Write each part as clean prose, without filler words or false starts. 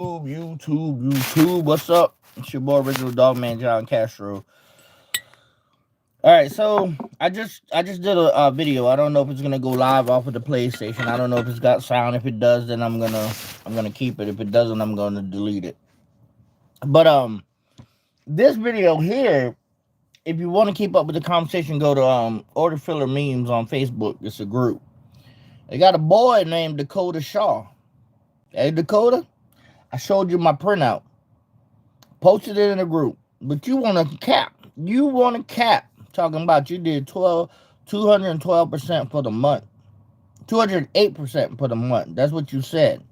YouTube, what's up? It's your boy Original Dogman John Castro. All right, so I just did a video. I don't know if it's gonna go live off of the PlayStation. I don't know if it's got sound. If it does, then I'm gonna keep it. If it doesn't, I'm gonna delete it. But this video here, if you want to keep up with the conversation, go to Order Filler Memes on Facebook. It's a group. They got a boy named Dakota Shaw. Hey Dakota, I showed you my printout. Posted it in a group. But you want to cap. You want to cap. Talking about you did 212% for the month. 208% for the month. That's what you said.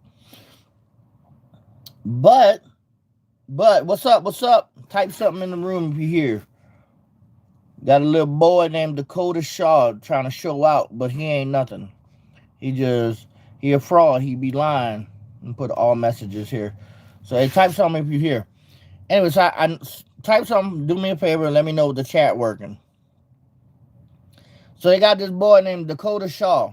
But, what's up? What's up? Type something in the room if you hear. Got a little boy named Dakota Shaw trying to show out, but he ain't nothing. He a fraud. He be lying. And put all messages here. So hey, type something if you hear. Anyways, I type something. Do me a favor and let me know if the chat working. So they got this boy named Dakota Shaw.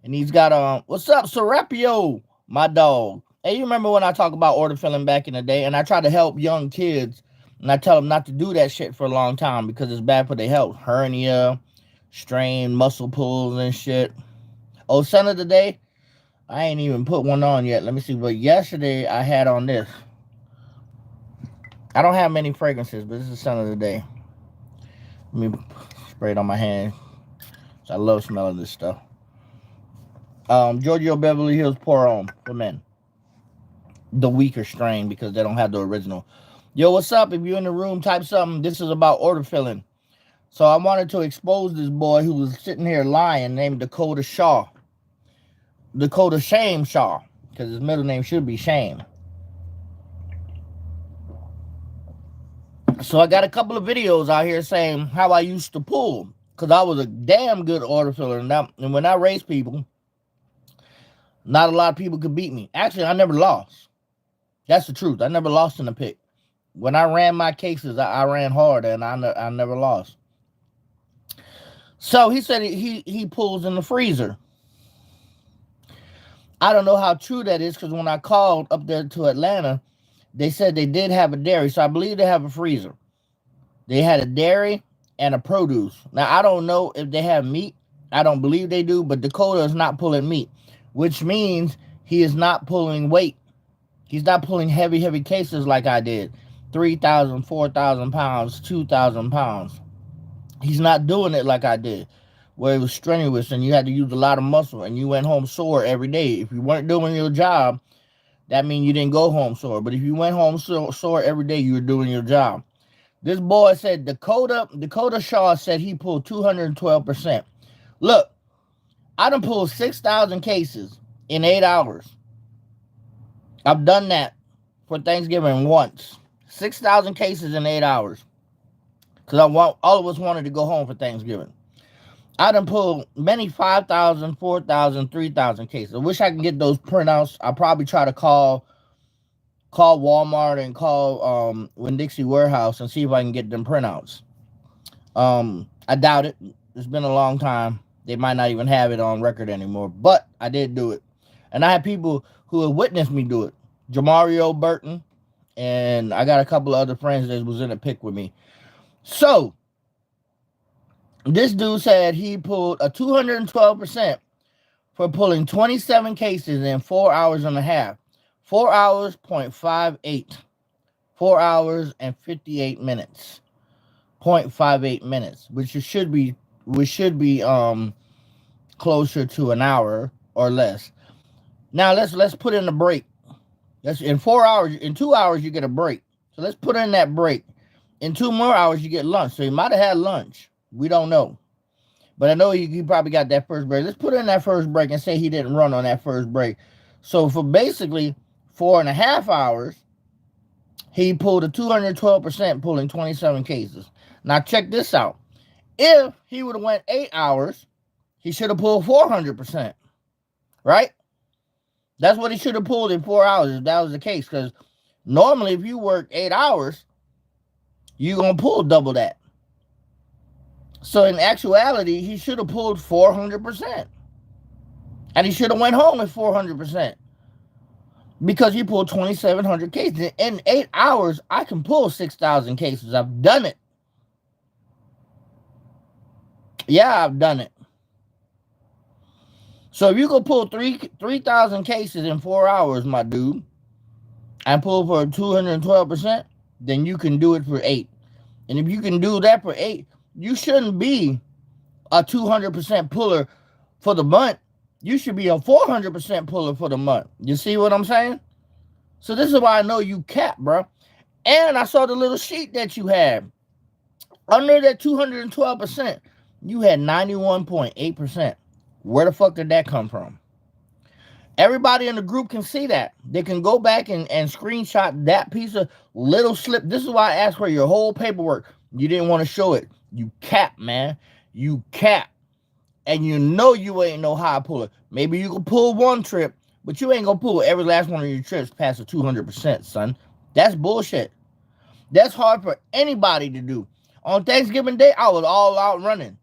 And he's got, what's up, Serapio, my dog. Hey, you remember when I talked about order filling back in the day? And I try to help young kids. And I tell them not to do that shit for a long time because it's bad for their health. Hernia, strain, muscle pulls and shit. Oh, son of the day. I ain't even put one on yet. Let me see. But yesterday I had on this. I don't have many fragrances, but this is son of the day. Let me spray it on my hand. I love smelling this stuff. Giorgio Beverly Hills Pour On for men. The weaker strain because they don't have the original. Yo, what's up? If you're in the room, type something. This is about order filling. So I wanted to expose this boy who was sitting here lying named Dakota Shaw. Dakota Shame Shaw. Because his middle name should be Shame. So I got a couple of videos out here saying how I used to pull. Because I was a damn good order filler. And when I race people, not a lot of people could beat me. Actually, I never lost. That's the truth. I never lost in the pick. When I ran my cases, I ran hard and I never lost. So he said he pulls in the freezer. I don't know how true that is because when I called up there to Atlanta, they said they did have a dairy. So I believe they have a freezer. They had a dairy and a produce. Now, I don't know if they have meat. I don't believe they do, but Dakota is not pulling meat, which means he is not pulling weight. He's not pulling heavy cases like I did. 3,000, 4,000 pounds, 2,000 pounds. He's not doing it like I did, where it was strenuous and you had to use a lot of muscle and you went home sore every day. If you weren't doing your job, that means you didn't go home sore. But if you went home sore every day, you were doing your job. This boy said Dakota Shaw said he pulled 212%. Look, I done pulled 6,000 cases in 8 hours. I've done that for Thanksgiving once. 6,000 cases in 8 hours. Because all of us wanted to go home for Thanksgiving. I done pulled many 5,000, 4,000, 3,000 cases. I wish I could get those printouts. I'll probably try to call Walmart and call Winn-Dixie Warehouse and see if I can get them printouts. I doubt it. It's been a long time. They might not even have it on record anymore. But I did do it. And I had people who have witnessed me do it. Jamario Burton. And I got a couple of other friends that was in a pick with me. So, this dude said he pulled a 212% for pulling 27 cases in 4 hours and a half. 4 hours, 0.58. 4 hours and 58 minutes. 0.58 minutes, which should be closer to an hour or less. Now let's put in a break. In 4 hours, in 2 hours you get a break. So let's put in that break. In 2 more hours you get lunch. So he might have had lunch. We don't know. But I know he probably got that first break. Let's put in that first break and say he didn't run on that first break. So for basically 4.5 hours, he pulled a 212%, pulling 27 cases. Now check this out. If he would have went 8 hours, he should have pulled 400%. Right? That's what he should have pulled in 4 hours if that was the case. Because normally if you work 8 hours, you're going to pull double that. So in actuality, he should have pulled 400%. And he should have went home at 400%. Because you pull 2,700 cases. In 8 hours, I can pull 6,000 cases. I've done it. Yeah, I've done it. So if you go pull 3,000 cases in 4 hours, my dude, and pull for 212%, then you can do it for 8. And if you can do that for 8, you shouldn't be a 200% puller for the month. You should be a 400% puller for the month. You see what I'm saying? So this is why I know you cap, bro. And I saw the little sheet that you had. Under that 212%, you had 91.8%. Where the fuck did that come from? Everybody in the group can see that. They can go back and screenshot that piece of little slip. This is why I asked for your whole paperwork. You didn't want to show it. You cap, man. You cap. And you know you ain't no high puller. Maybe you can pull one trip, but you ain't gonna pull every last one of your trips past the 200%, son. That's bullshit. That's hard for anybody to do. On Thanksgiving Day, I was all out running.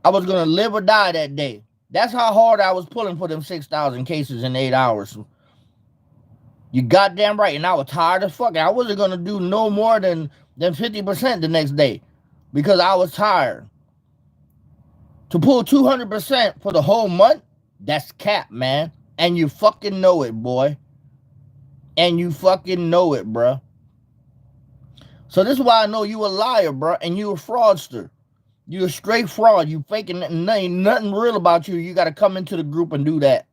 I was gonna live or die that day. That's how hard I was pulling for them 6,000 cases in 8 hours. You goddamn right. And I was tired as fuck. I wasn't gonna do no more than 50% the next day because I was tired. To pull 200% for the whole month, that's cap, man. And you fucking know it, boy. And you fucking know it, bruh. So this is why I know you a liar, bruh, and you a fraudster. You a straight fraud. You faking nothing real about you. You got to come into the group and do that.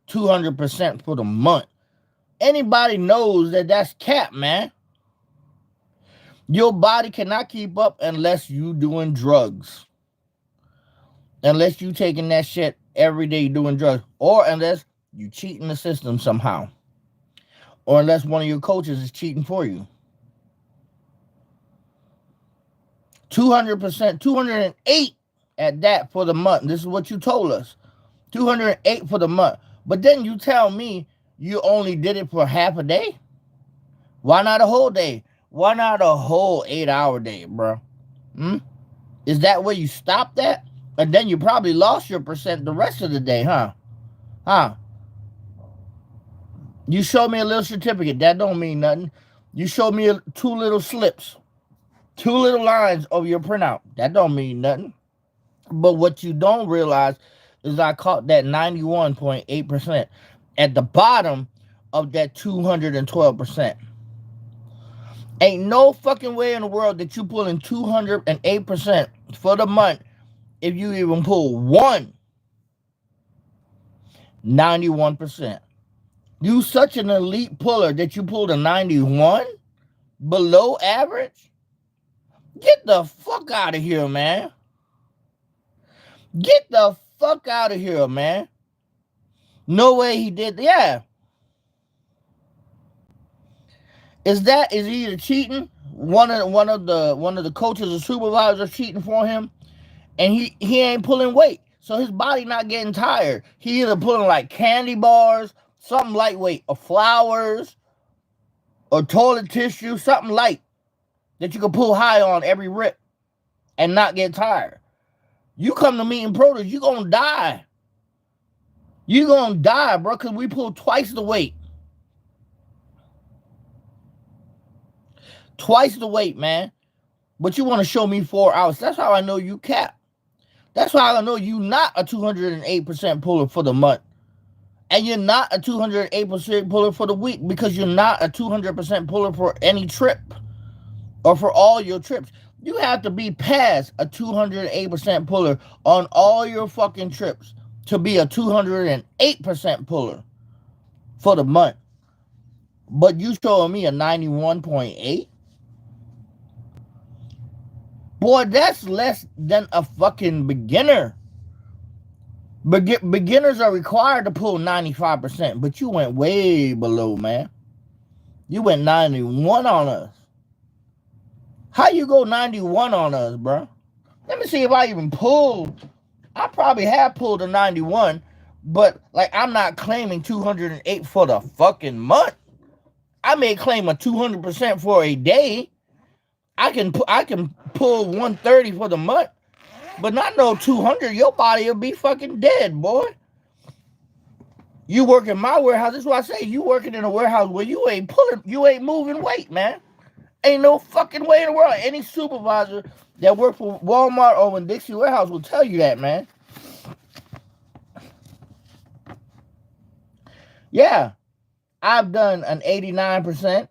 200% for the month. Anybody knows that that's cap, man. Your body cannot keep up unless you doing drugs. Unless you taking that shit every day doing drugs. Or unless you cheating the system somehow. Or unless one of your coaches is cheating for you. 200%, 208 at that for the month. This is what you told us. 208 for the month. But then you tell me you only did it for half a day? Why not a whole day? Why not a whole 8-hour day, bro? Is that where you stopped at? And then you probably lost your percent the rest of the day, huh? You showed me a little certificate. That don't mean nothing. You showed me 2 little slips. 2 little lines of your printout. That don't mean nothing. But what you don't realize is I caught that 91.8% at the bottom of that 212%. Ain't no fucking way in the world that you pulling 208% for the month if you even pull 91%. You such an elite puller that you pulled a 91 below average? Get the fuck out of here, man. Get the fuck out of here, man. No way he did. Yeah. Is he either cheating? One of the coaches or supervisors cheating for him, and he ain't pulling weight, so his body not getting tired. He either pulling like candy bars, something lightweight, or flowers, or toilet tissue, something light that you can pull high on every rip and not get tired. You come to meeting produce, you gonna die. You gonna die, bro, because we pull twice the weight. Twice the weight, man. But you want to show me 4 hours. That's how I know you cap. That's how I know you not a 208% puller for the month. And you're not a 208% puller for the week because you're not a 200% puller for any trip or for all your trips. You have to be past a 208% puller on all your fucking trips to be a 208% puller for the month. But you showing me a 91.8? Boy, that's less than a fucking beginner. Beginners are required to pull 95%, but you went way below, man. You went 91 on us. How you go 91 on us, bro? Let me see if I even pulled. I probably have pulled a 91, but like I'm not claiming 208 for the fucking month. I may claim a 200% for a day. I can pull 130 for the month, but not no 200. Your body will be fucking dead, boy. You work in my warehouse. That's why I say you working in a warehouse where you ain't moving weight, man. Ain't no fucking way in the world. Any supervisor that worked for Walmart or in Dixie Warehouse will tell you that, man. Yeah, I've done an 89%.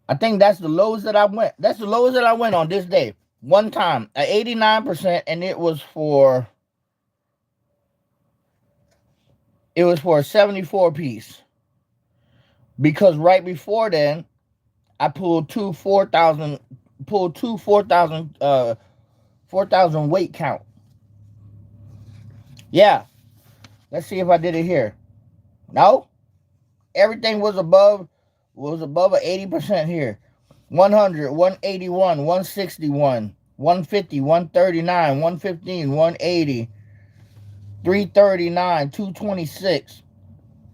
I think that's the lowest that I went. That's the lowest that I went on this day. One time, an 89%, and it was for a 74 piece. Because right before then, I pulled two 4,000 weight count. Yeah. Let's see if I did it here. No? Everything was above an 80% here. 100, 181, 161, 150, 139, 115, 180, 339, 226.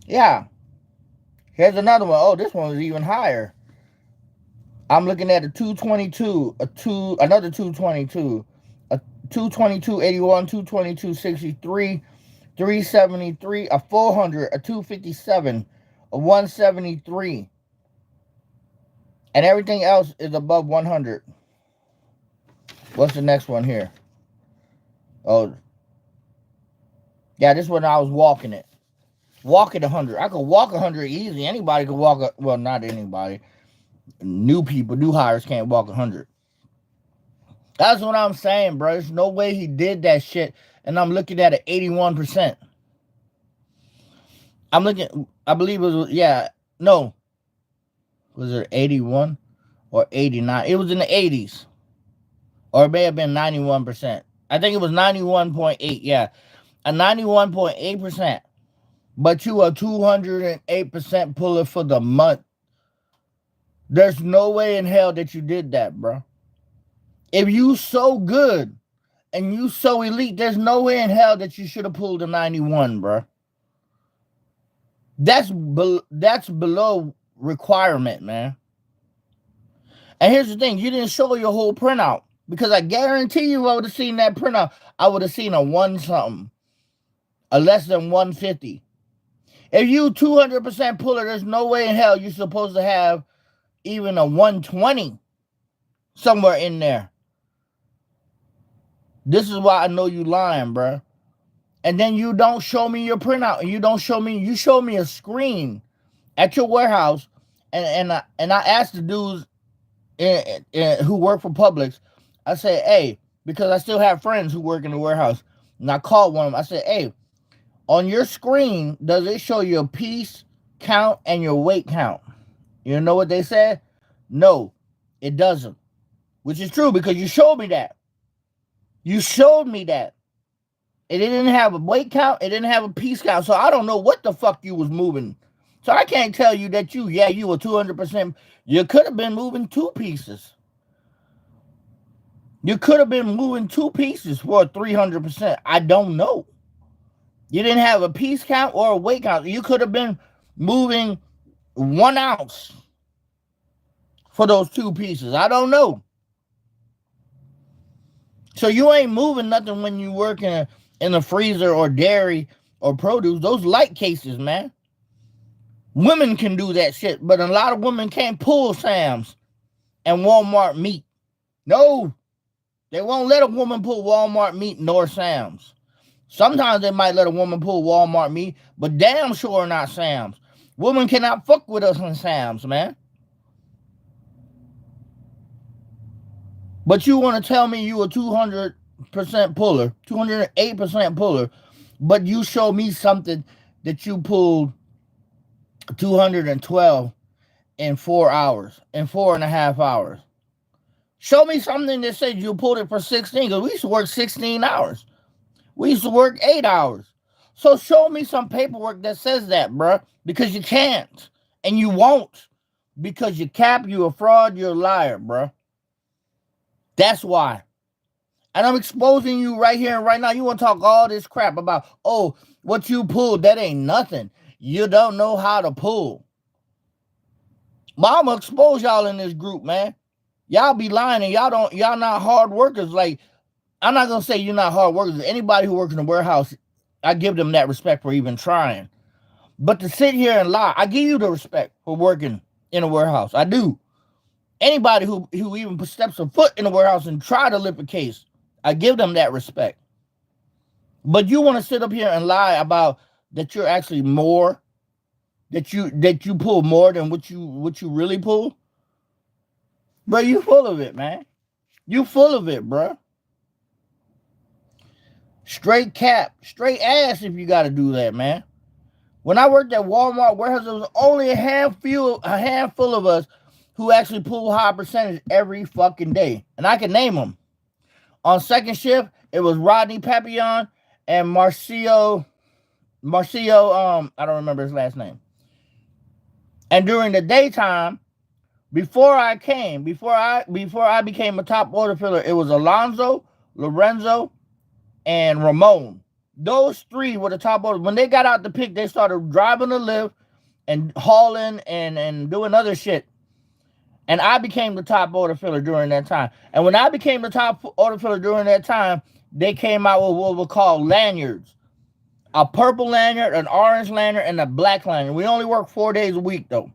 Yeah. Here's another one. Oh, this one was even higher. I'm looking at a 222, another 222, a 222, 81, 222, 63, 373, a 400, a 257, a 173. And everything else is above 100. What's the next one here? Oh, yeah, this one I was walking it. Walking 100. I could walk 100 easy. Anybody could walk, well, not anybody. New people, new hires can't walk 100. That's what I'm saying, bro. There's no way he did that shit. And I'm looking at an 81%. I'm looking, I believe it was, yeah, no. Was it 81 or 89? It was in the 80s. Or it may have been 91%. I think it was 91.8, yeah. A 91.8%. But you a 208% puller for the month. There's no way in hell that you did that, bro. If you so good and you so elite, there's no way in hell that you should have pulled a 91, bro. That's below requirement, man. And here's the thing, you didn't show your whole printout. Because I guarantee you, I would have seen that printout. I would have seen a 1-something. A less than 150. If you 200% puller, there's no way in hell you're supposed to have even a 120 somewhere in there. This is why I know you lying, bro. And then you don't show me your printout. You show me a screen at your warehouse. And I asked the dudes who work for Publix, I said, hey, because I still have friends who work in the warehouse. And I called one of them. I said, hey, on your screen, does it show your piece count and your weight count? You know what they said? No, it doesn't. Which is true because you showed me that. You showed me that. It didn't have a weight count. It didn't have a piece count. So I don't know what the fuck you was moving. So I can't tell you that you were 200%. You could have been moving 2 pieces. You could have been moving 2 pieces for 300%. I don't know. You didn't have a piece count or a weight count. You could have been moving 1 ounce for those 2 pieces. I don't know. So you ain't moving nothing when you work in a freezer or dairy or produce. Those light cases, man. Women can do that shit, but a lot of women can't pull Sam's and Walmart meat. No, they won't let a woman pull Walmart meat nor Sam's. Sometimes they might let a woman pull Walmart meat, but damn sure not Sam's. Women cannot fuck with us in Sam's, man. But you want to tell me you a 200% puller, 208% puller, but you show me something that you pulled 212 in 4 hours, in 4.5 hours. Show me something that says you pulled it for 16, because we used to work 16 hours. We used to work 8 hours. So show me some paperwork that says that, bruh, because you can't, and you won't, because you cap, you a fraud, you're a liar, bruh. That's why. And I'm exposing you right here and right now. You want to talk all this crap about, oh, what you pulled, that ain't nothing. You don't know how to pull. Mama expose y'all in this group, man. Y'all be lying and y'all not hard workers. Like, I'm not gonna say you're not hard workers. Anybody who works in a warehouse I give them that respect for even trying. But to sit here and lie, I give you the respect for working in a warehouse. I do. Anybody who even steps a foot in a warehouse and try to lift a case, I give them that respect. But you want to sit up here and lie about that you're actually more, that you pull more than what you really pull? Bro, you full of it, man. You full of it, bro. Straight cap, straight ass if you got to do that, man. When I worked at Walmart warehouse, there was only a handful of us who actually pull high percentage every fucking day, and I can name them. On second shift, it was Rodney Papillon and Marcio. I don't remember his last name. And during the daytime, before I became a top order filler, it was Alonzo, Lorenzo, and Ramon. Those three were the top orders. When they got out the pick, they started driving the lift and hauling and doing other shit. And I became the top order filler during that time. And when I became the top order filler during that time, they came out with what we call lanyards. A purple lanyard, an orange lanyard, and a black lanyard. We only work 4 days a week, though.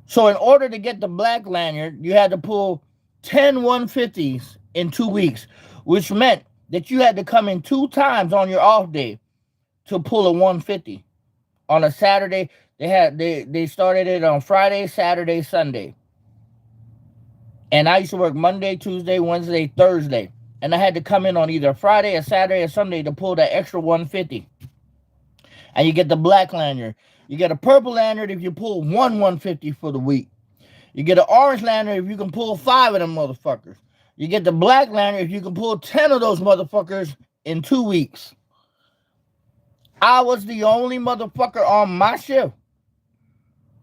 So in order to get the black lanyard, you had to pull 10 150s in 2 weeks, which meant that you had to come in 2 times on your off day to pull a 150. On a Saturday, they started it on Friday, Saturday, Sunday. And I used to work Monday, Tuesday, Wednesday, Thursday. And I had to come in on either Friday or Saturday or Sunday to pull that extra 150. And you get the black lanyard. You get a purple lanyard if you pull 150 for the week. You get an orange lanyard if you can pull 5 of them motherfuckers. You get the black lanyard if you can pull 10 of those motherfuckers in 2 weeks. I was the only motherfucker on my shift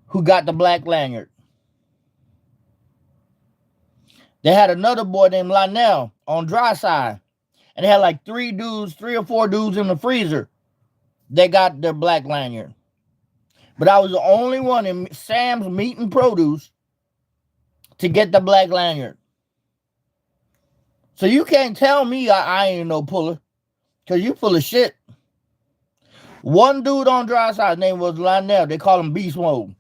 who got the black lanyard. They had another boy named Lionel on dry side. And they had like 3 or 4 dudes in the freezer. They got their black lanyard. But I was the only one in Sam's Meat and Produce to get the black lanyard. So you can't tell me I ain't no puller. Because you full of shit. One dude on dry side, his name was Lionel. They call him Beast Mode.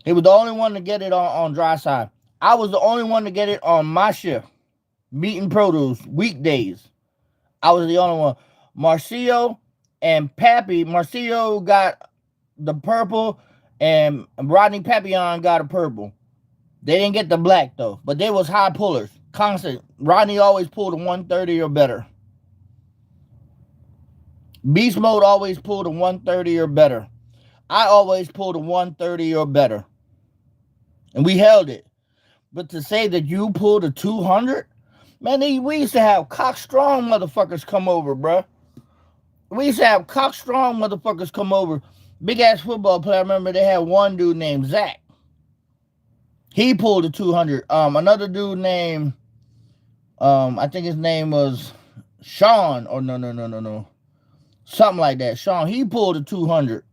He was the only one to get it on dry side. I was the only one to get it on my shift. Meat and Produce, weekdays. I was the only one. Marcio and Pappy. Marcio got the purple and Rodney Papillon got a purple. They didn't get the black though, but they was high pullers. Constant. Rodney always pulled a 130 or better. Beast Mode always pulled a 130 or better. I always pulled a 130 or better. And we held it. But to say that you pulled a 200, man, we used to have cock-strong motherfuckers come over, bro. We used to have cock-strong motherfuckers come over. Big-ass football player. I remember they had one dude named Zach. He pulled a 200. Another dude named, I think his name was Sean. Or no. Something like that. Sean, he pulled a 200.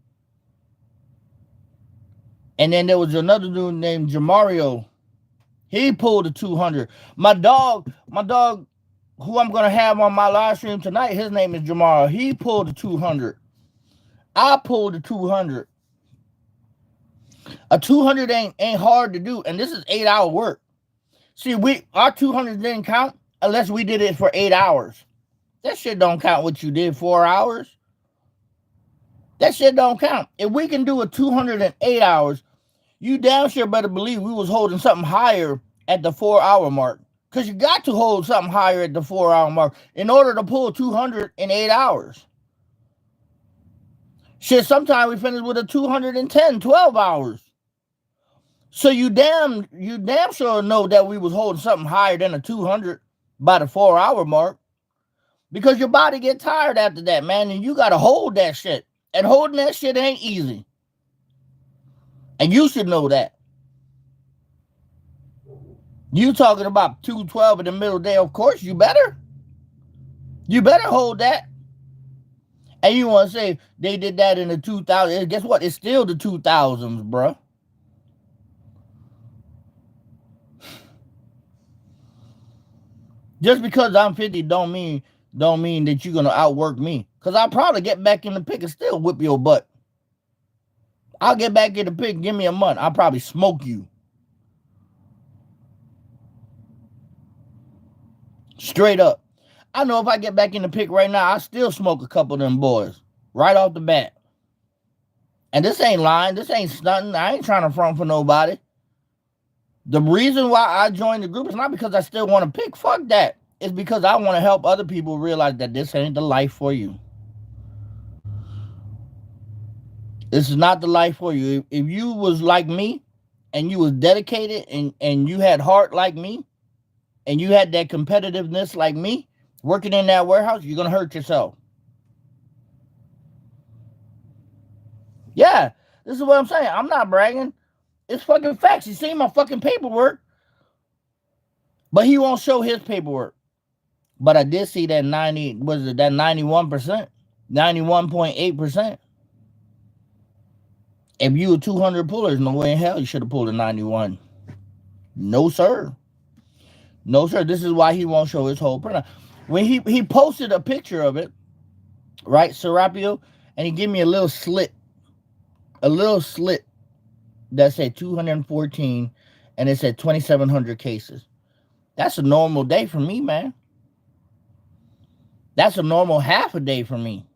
And then there was another dude named Jamario. He pulled a 200. My dog, who I'm going to have on my live stream tonight, his name is Jamario. He pulled a 200. I pulled a 200. A 200 ain't hard to do, and this is 8-hour work. See, our 200 didn't count unless we did it for 8 hours. That shit don't count what you did 4 hours. That shit don't count. If we can do a 208 hours, you damn sure better believe we was holding something higher at the 4-hour mark. Because you got to hold something higher at the 4-hour mark in order to pull 200 in 8 hours. Shit, sometimes we finish with a 210, 12 hours. So you damn sure know that we was holding something higher than a 200 by the 4-hour mark. Because your body get tired after that, man, and you got to hold that shit. And holding that shit ain't easy. And you should know that. You talking about 212 in the middle of the day, of course, you better. You better hold that. And you want to say they did that in the 2000s. Guess what? It's still the 2000s, bro. Just because I'm 50 don't mean don't mean that you're gonna outwork me. Cause I'll probably get back in the pick and still whip your butt. I'll get back in the pick, give me a month. I'll probably smoke you. Straight up. I know if I get back in the pick right now, I still smoke a couple of them boys. Right off the bat. And this ain't lying. This ain't stunting. I ain't trying to front for nobody. The reason why I joined the group is not because I still want to pick. Fuck that. It's because I want to help other people realize that this ain't the life for you. This is not the life for you. If you was like me and you was dedicated and you had heart like me and you had that competitiveness like me, working in that warehouse, you're going to hurt yourself. Yeah, this is what I'm saying. I'm not bragging. It's fucking facts. You see my fucking paperwork. But he won't show his paperwork. But I did see that 91%? 91.8%. If you were 200 pullers, no way in hell you should have pulled a 91. No, sir. No, sir. This is why he won't show his whole printout. When he posted a picture of it, right, Serapio, and he gave me a little slit that said 214, and it said 2,700 cases. That's a normal day for me, man. That's a normal half a day for me.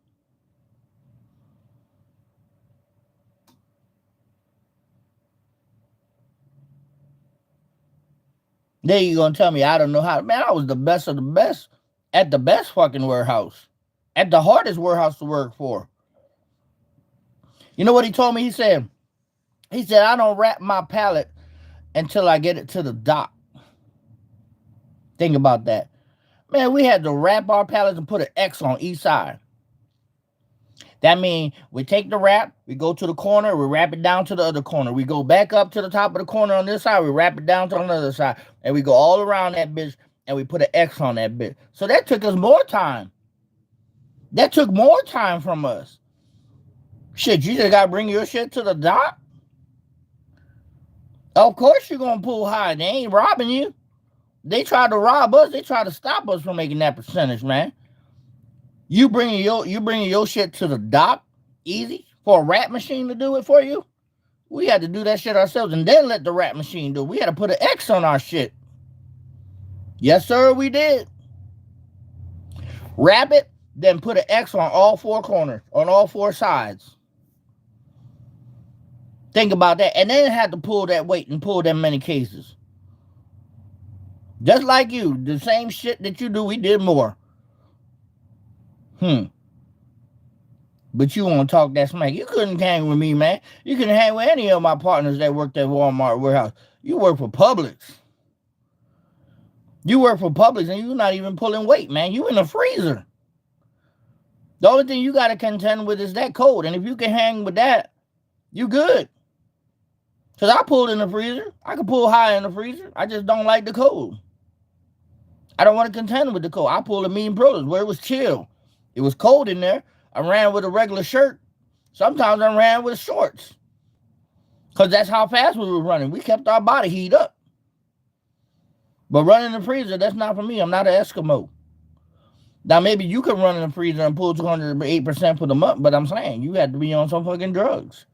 Then you gonna tell me I don't know how? Man, I was the best of the best at the best fucking warehouse, at the hardest warehouse to work for. You know what he told me? He said, I don't wrap my pallet until I get it to the dock. Think about that. Man, we had to wrap our pallets and put an X on each side. That means we take the wrap, we go to the corner, we wrap it down to the other corner. We go back up to the top of the corner on this side, we wrap it down to the other side. And we go all around that bitch and we put an X on that bitch. So that took us more time. That took more time from us. Shit, you just got to bring your shit to the dock? Of course you're going to pull high. They ain't robbing you. They tried to rob us. They tried to stop us from making that percentage, man. You bringing your shit to the dock easy for a wrap machine to do it for you? We had to do that shit ourselves and then let the wrap machine do it. We had to put an X on our shit. Yes, sir, we did. Wrap it, then put an X on all four corners, on all four sides. Think about that. And then had to pull that weight and pull that many cases. Just like you, the same shit that you do, we did more. But you want to talk that smack. You couldn't hang with me, man. You couldn't hang with any of my partners that worked at Walmart warehouse. You work for Publix. You work for Publix and you're not even pulling weight, man. You in the freezer. The only thing you got to contend with is that code. And if you can hang with that, you good. Because I pulled in the freezer. I can pull high in the freezer. I just don't like the code. I don't want to contend with the code. I pulled a mean produce where it was chill. It was cold in there. I ran with a regular shirt. Sometimes I ran with shorts. Because that's how fast we were running. We kept our body heat up. But running in the freezer, that's not for me. I'm not an Eskimo. Now, maybe you can run in the freezer and pull 208% for the month, but I'm saying you had to be on some fucking drugs.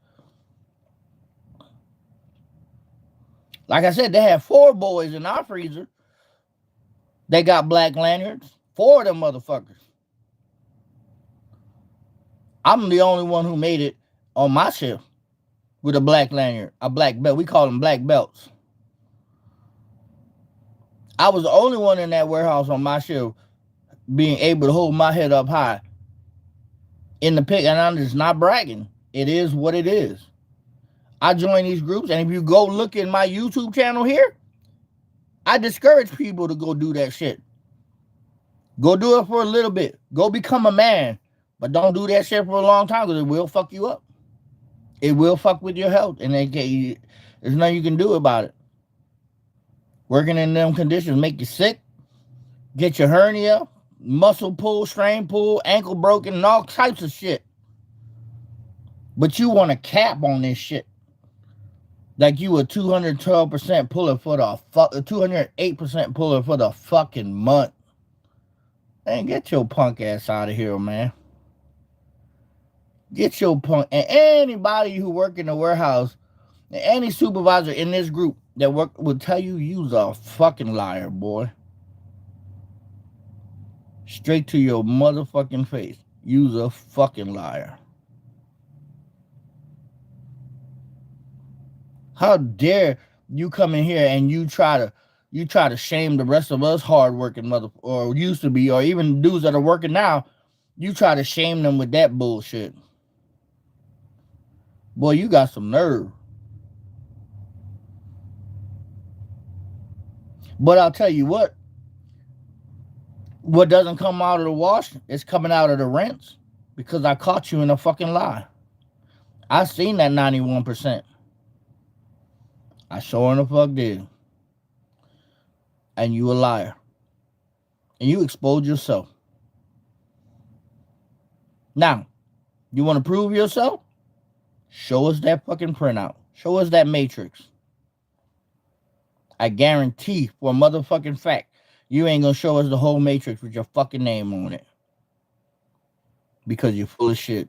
Like I said, they had 4 boys in our freezer. They got black lanyards. 4 of them motherfuckers. I'm the only one who made it on my shift with a black lanyard, a black belt. We call them black belts. I was the only one in that warehouse on my shift being able to hold my head up high in the pick. And I'm just not bragging. It is what it is. I join these groups, and if you go look in my YouTube channel here, I discourage people to go do that shit. Go do it for a little bit. Go become a man. But don't do that shit for a long time because it will fuck you up. It will fuck with your health. And there's nothing you can do about it. Working in them conditions make you sick. Get your hernia, muscle pull, strain pull, ankle broken, and all types of shit. But you want a cap on this shit. Like you a 212% puller for the 208% puller for the fucking month. Man, get your punk ass out of here, man. Get your punk. And anybody who work in the warehouse, any supervisor in this group that work will tell you you's a fucking liar, boy. Straight to your motherfucking face. You's a fucking liar. How dare you come in here and you try to shame the rest of us hardworking mother or used to be, or even dudes that are working now, you try to shame them with that bullshit. Boy, you got some nerve. But I'll tell you what doesn't come out of the wash is coming out of the rinse, because I caught you in a fucking lie. I seen that 91%. I sure in the fuck did. And you a liar. And you exposed yourself. Now, you want to prove yourself? Show us that fucking printout. Show us that matrix. I guarantee for a motherfucking fact, you ain't gonna show us the whole matrix with your fucking name on it. Because you're full of shit.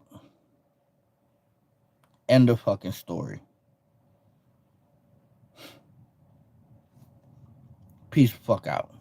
End of fucking story. Peace the fuck out.